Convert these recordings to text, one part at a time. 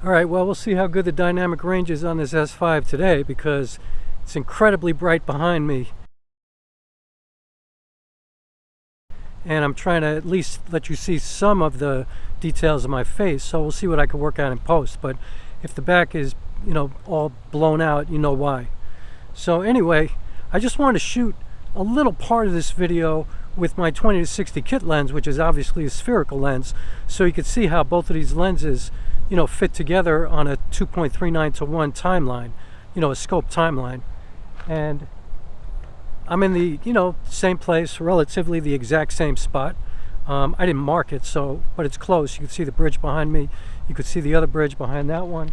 Alright, well, we'll see how good the dynamic range is on this S5 today, because it's incredibly bright behind me. And I'm trying to at least let you see some of the details of my face, so we'll see what I can work out in post. But if the back is, you know, all blown out, you know why. So anyway, I just wanted to shoot a little part of this video with my 20-60 kit lens, which is obviously a spherical lens, so you could see how both of these lenses, you know, fit together on a 2.39:1 timeline, you know, a scope timeline. And I'm in the, you know, same place, relatively the exact same spot. I didn't mark it, so, but it's close. You can see the bridge behind me. You could see the other bridge behind that one.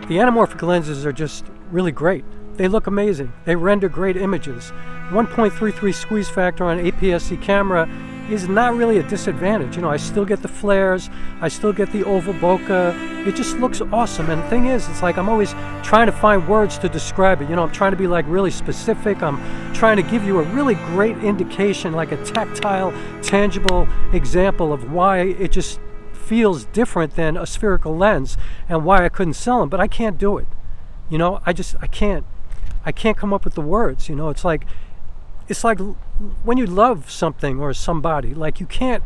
The anamorphic lenses are just really great. They look amazing. They render great images. 1.33 squeeze factor on APS-C camera is not really a disadvantage. You know, I still get the flares, I still get the oval bokeh. It just looks awesome. And the thing is, it's like I'm always trying to find words to describe it. You know, I'm trying to be like really specific. I'm trying to give you a really great indication, like a tactile, tangible example of why it just feels different than a spherical lens and why I couldn't sell them. But I can't do it. You know, I can't come up with the words. You know, it's like when you love something or somebody, like you can't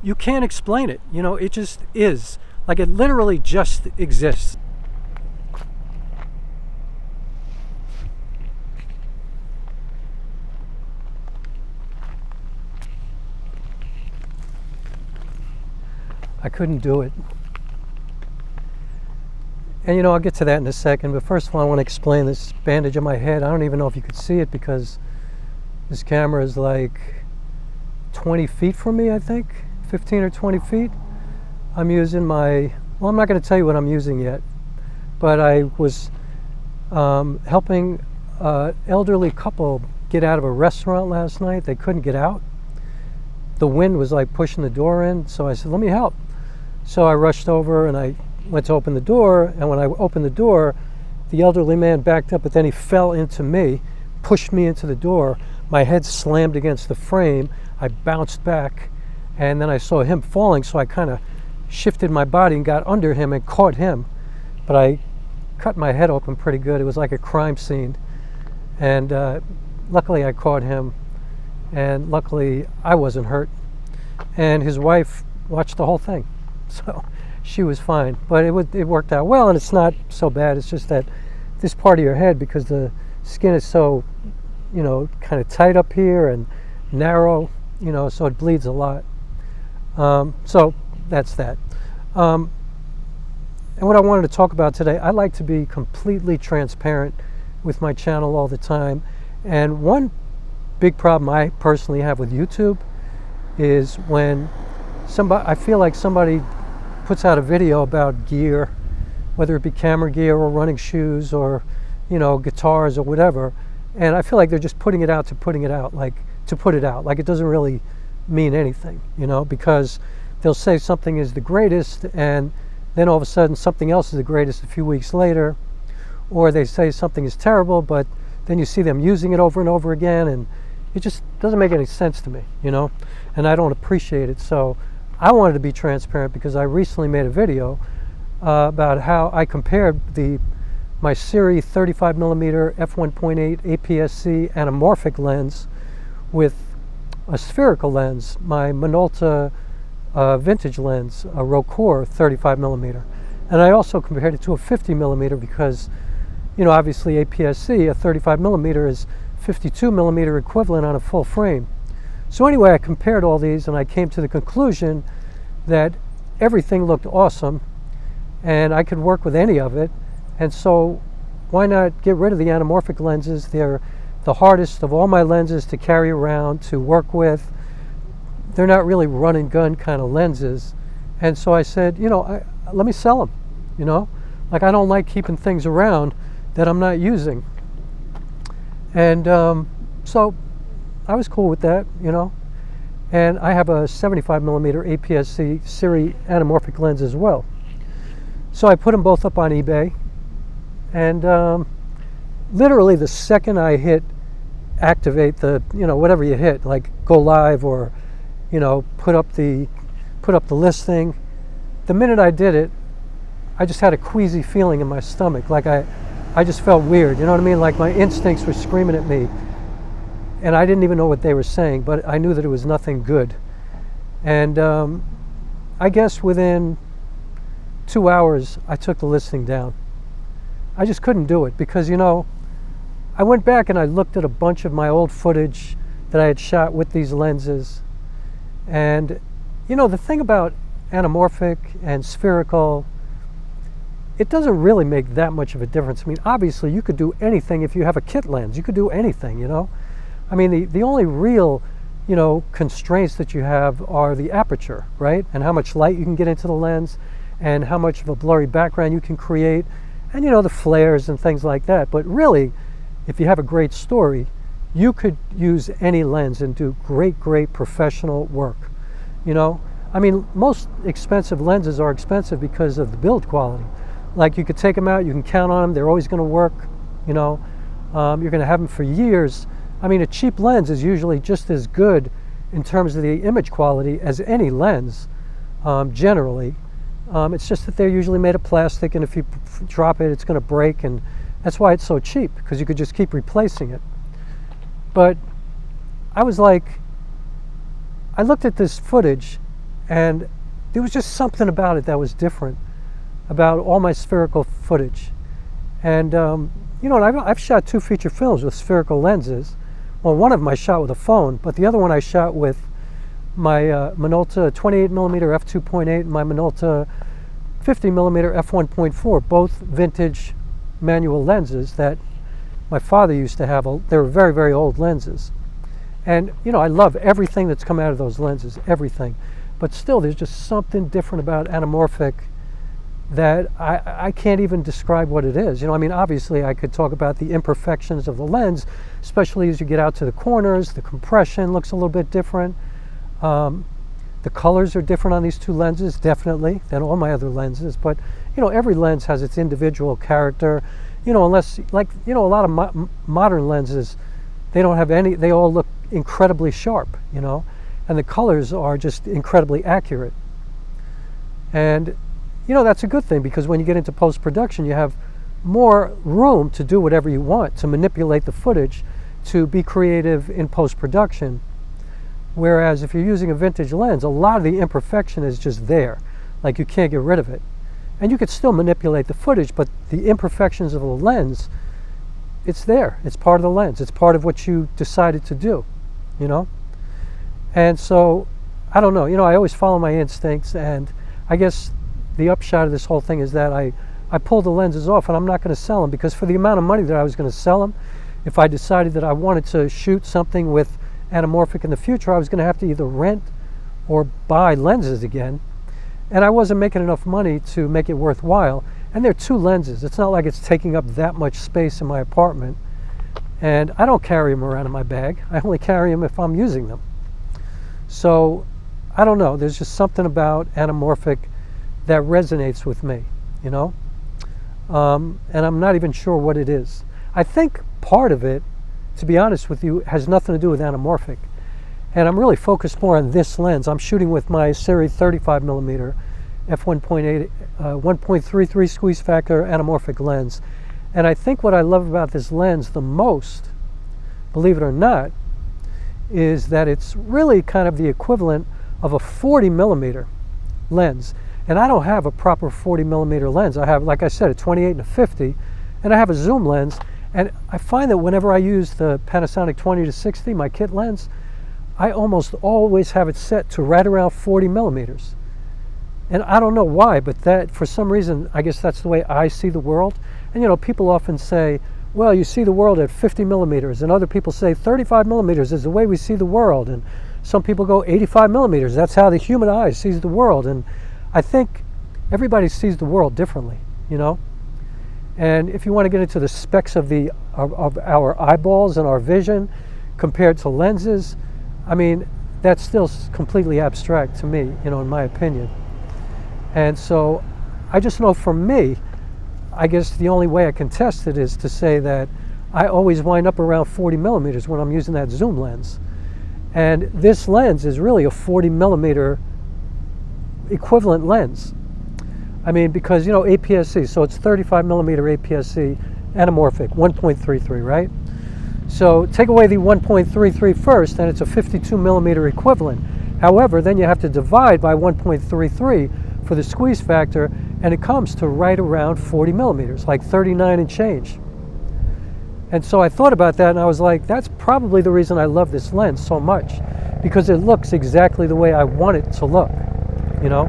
explain it. You know, it just is. Like it literally just exists. I couldn't do it. And you know, I'll get to that in a second, but first of all I want to explain this bandage on my head. I don't even know if you could see it because this camera is like 20 feet from me, I think, 15 or 20 feet. I'm using my, well, I'm not going to tell you what I'm using yet, but I was helping an elderly couple get out of a restaurant last night. They couldn't get out. The wind was like pushing the door in, so I said, let me help. So I rushed over and I went to open the door, and when I opened the door, the elderly man backed up, but then he fell into me, pushed me into the door. My head slammed against the frame. I bounced back, and then I saw him falling, so I kind of shifted my body and got under him and caught him. But I cut my head open pretty good. It was like a crime scene. And luckily I caught him, and luckily I wasn't hurt. And his wife watched the whole thing, so she was fine. But it worked out well, and it's not so bad. It's just that this part of your head, because the skin is so, you know, kind of tight up here and narrow, you know, so it bleeds a lot. So that's that. And what I wanted to talk about today, I like to be completely transparent with my channel all the time. And one big problem I personally have with YouTube is when I feel like somebody puts out a video about gear, whether it be camera gear or running shoes or, you know, guitars or whatever, and I feel like they're just putting it out to putting it out, like to put it out, like it doesn't really mean anything, you know, because they'll say something is the greatest and then all of a sudden something else is the greatest a few weeks later, or they say something is terrible, but then you see them using it over and over again, and it just doesn't make any sense to me, you know, and I don't appreciate it. So I wanted to be transparent because I recently made a video about how I compared my Sirui 35mm f1.8 APS-C anamorphic lens with a spherical lens, my Minolta vintage lens, a Rokkor 35mm. And I also compared it to a 50mm because, you know, obviously APS-C, a 35mm is 52mm equivalent on a full frame. So anyway, I compared all these and I came to the conclusion that everything looked awesome and I could work with any of it. And so why not get rid of the anamorphic lenses? They're the hardest of all my lenses to carry around, to work with. They're not really run and gun kind of lenses. And so I said, you know, let me sell them, you know? Like, I don't like keeping things around that I'm not using. And so I was cool with that, you know? And I have a 75mm APS-C Sirui anamorphic lens as well. So I put them both up on eBay. And literally the second I hit activate, the, you know, whatever you hit, like go live or, you know, put up the listing, the minute I did it, I just had a queasy feeling in my stomach. Like I just felt weird, you know what I mean? Like my instincts were screaming at me. And I didn't even know what they were saying, but I knew that it was nothing good. And I guess within 2 hours, I took the listing down. I just couldn't do it because, you know, I went back and I looked at a bunch of my old footage that I had shot with these lenses. And, you know, the thing about anamorphic and spherical, it doesn't really make that much of a difference. I mean, obviously, you could do anything if you have a kit lens. You could do anything, you know? I mean, the only real, you know, constraints that you have are the aperture, right? And how much light you can get into the lens and how much of a blurry background you can create. And, you know, the flares and things like that. But really, if you have a great story, you could use any lens and do great, great professional work, you know? I mean, most expensive lenses are expensive because of the build quality. Like, you could take them out, you can count on them, they're always going to work, you know? You're going to have them for years. I mean, a cheap lens is usually just as good in terms of the image quality as any lens, generally. It's just that they're usually made of plastic, and if you drop it, it's going to break, and that's why it's so cheap, because you could just keep replacing it. But I was like, I looked at this footage, and there was just something about it that was different about all my spherical footage. And, you know, I've shot 2 feature films with spherical lenses. Well, one of them I shot with a phone, but the other one I shot with my Minolta 28mm f2.8 and my Minolta 50mm f1.4, both vintage manual lenses that my father used to have. They were very, very old lenses. And, you know, I love everything that's come out of those lenses, everything. But still, there's just something different about anamorphic that I can't even describe what it is. You know, I mean, obviously I could talk about the imperfections of the lens, especially as you get out to the corners. The compression looks a little bit different. The colors are different on these 2 lenses, definitely, than all my other lenses. But, you know, every lens has its individual character. You know, unless, like, you know, a lot of modern lenses, they don't have any, they all look incredibly sharp, you know, and the colors are just incredibly accurate. And, you know, that's a good thing, because when you get into post-production, you have more room to do whatever you want, to manipulate the footage, to be creative in post-production. Whereas if you're using a vintage lens, a lot of the imperfection is just there. Like, you can't get rid of it. And you could still manipulate the footage, but the imperfections of the lens, it's there. It's part of the lens. It's part of what you decided to do, you know? And so, I don't know. You know, I always follow my instincts, and I guess the upshot of this whole thing is that I pulled the lenses off, and I'm not going to sell them, because for the amount of money that I was going to sell them, if I decided that I wanted to shoot something with anamorphic in the future, I was going to have to either rent or buy lenses again, and I wasn't making enough money to make it worthwhile. And they're 2 lenses. It's not like it's taking up that much space in my apartment. And I don't carry them around in my bag. I only carry them if I'm using them. So I don't know. There's just something about anamorphic that resonates with me, you know? And I'm not even sure what it is. I think part of it, to be honest with you, has nothing to do with anamorphic. And I'm really focused more on this lens. I'm shooting with my Sirui 35mm f1.8 1.33 squeeze factor anamorphic lens. And I think what I love about this lens the most, believe it or not, is that it's really kind of the equivalent of a 40mm lens. And I don't have a proper 40mm lens. I have, like I said, a 28 and a 50, and I have a zoom lens. And I find that whenever I use the Panasonic 20-60, my kit lens, I almost always have it set to right around 40mm. And I don't know why, but that, for some reason, I guess that's the way I see the world. And you know, people often say, well, you see the world at 50mm, and other people say 35mm is the way we see the world. And some people go 85mm, that's how the human eye sees the world. And I think everybody sees the world differently, you know? And if you want to get into the specs of our eyeballs and our vision compared to lenses, I mean, that's still completely abstract to me, you know, in my opinion. And so I just know for me, I guess the only way I can test it is to say that I always wind up around 40mm when I'm using that zoom lens. And this lens is really a 40mm equivalent lens. I mean, because, you know, APSC, so it's 35mm APS-C anamorphic, 1.33, right? So take away the 1.33 first, and it's a 52mm equivalent. However, then you have to divide by 1.33 for the squeeze factor, and it comes to right around 40mm, like 39 and change. And so I thought about that, and I was like, that's probably the reason I love this lens so much, because it looks exactly the way I want it to look, you know,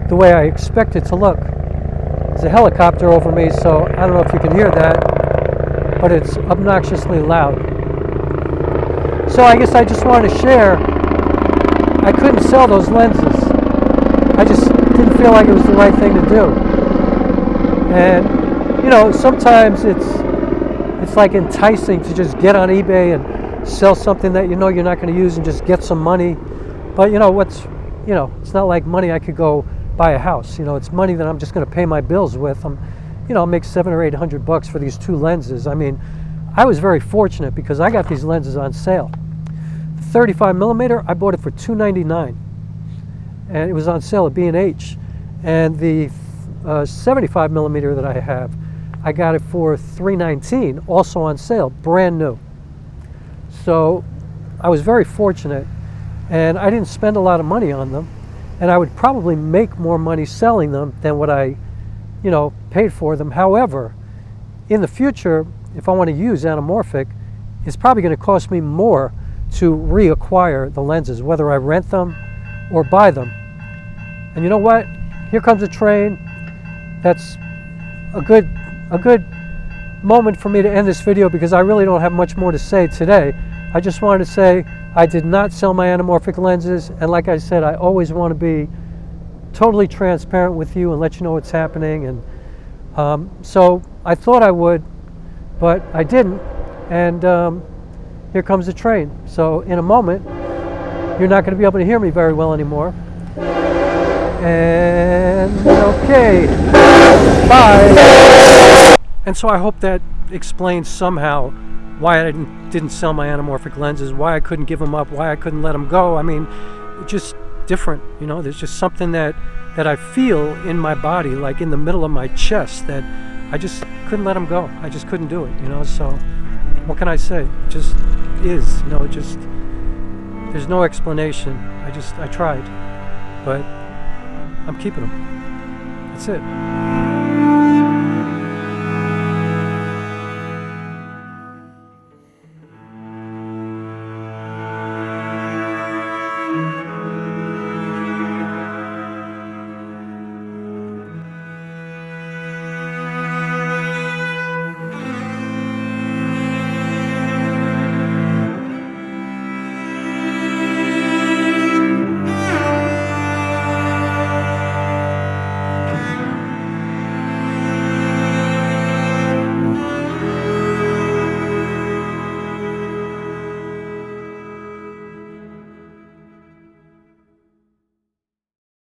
the way I expect it to look. There's a helicopter over me, so I don't know if you can hear that, but it's obnoxiously loud. So I guess I just wanted to share, I couldn't sell those lenses. I just didn't feel like it was the right thing to do. And, you know, sometimes it's like enticing to just get on eBay and sell something that you know you're not going to use and just get some money. But, you know, it's not like money I could go buy a house. You know, it's money that I'm just going to pay my bills with. I'll make $700 or $800 for these 2 lenses. I mean, I was very fortunate because I got these lenses on sale. The 35mm, I bought it for $299, and it was on sale at B&H. And the 75mm that I have, I got it for $319, also on sale, brand new. So I was very fortunate, and I didn't spend a lot of money on them, and I would probably make more money selling them than what I, you know, paid for them. However, in the future, if I want to use anamorphic, it's probably going to cost me more to reacquire the lenses, whether I rent them or buy them. And you know what? Here comes a train. That's a good moment for me to end this video, because I really don't have much more to say today. I just wanted to say I did not sell my anamorphic lenses, and like I said, I always want to be totally transparent with you and let you know what's happening. And so I thought I would, but I didn't. And here comes the train. So in a moment, you're not going to be able to hear me very well anymore. And okay, bye. And so I hope that explains somehow why I didn't sell my anamorphic lenses, why I couldn't give them up, why I couldn't let them go. I mean, it's just different, you know. There's just something that I feel in my body, like in the middle of my chest, that I just couldn't let them go. I just couldn't do it, you know. So what can I say? It just is, you know. It just, there's no explanation. I tried, but I'm keeping them. That's it.